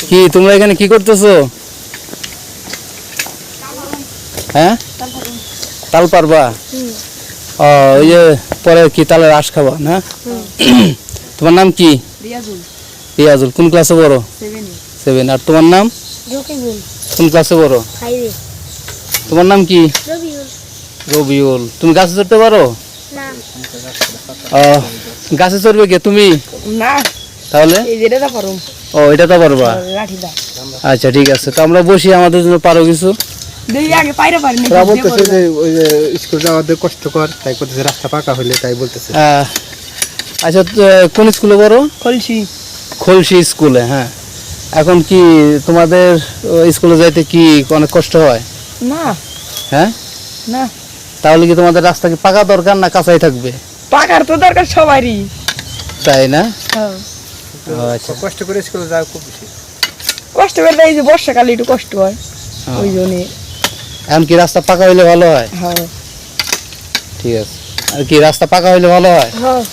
কি তোমরা এখানে কি করতেছো? হ্যাঁ, তাল পারবা? ও, ওই যে পরে কি তালের আঁশ খাবা না? তোমার নাম কি? রিয়াজুল। কোন ক্লাসে পড়ো? 7। আর তোমার নাম? কোন ক্লাসে পড়ো? তোমার নাম কি? রবিউল। তুমি গাছে চড়তে পারো? গাছে চড়বে কে, তুমি? না, তাহলে ও, এটা তো পারবা। আচ্ছা ঠিক আছে, তো আমরা বসি, আমাদের জন্য পারো কিছু? বলতেছে যে ওই যে স্কুল যাওয়াদের কষ্টকর, তাই বলতেছে রাস্তা পাকা হইলে, তাই বলতেছে। আচ্ছা, কোন স্কুলে পড়ো? খলসি স্কুলে। হ্যাঁ, এখন কি তোমাদের স্কুলে যাইতে কি অনেক কষ্ট হয়? না। হ্যাঁ, না। তাহলে কি তোমাদের রাস্তা কি পাকা দরকার না কাঁচাই থাকবে? পাকার তো দরকার সবারই, তাই না? আচ্ছা, কষ্ট করে স্কুলে যাওয়া খুব বেশি কষ্ট করে। এই যে বর্ষাকালে একটু কষ্ট হয়, ওই জন্য। এখন কি রাস্তা পাকা হইলে ভালো হয়? হ্যাঁ, ঠিক আছে। আর কি রাস্তা পাকা হইলে ভালো হয়? হ্যাঁ।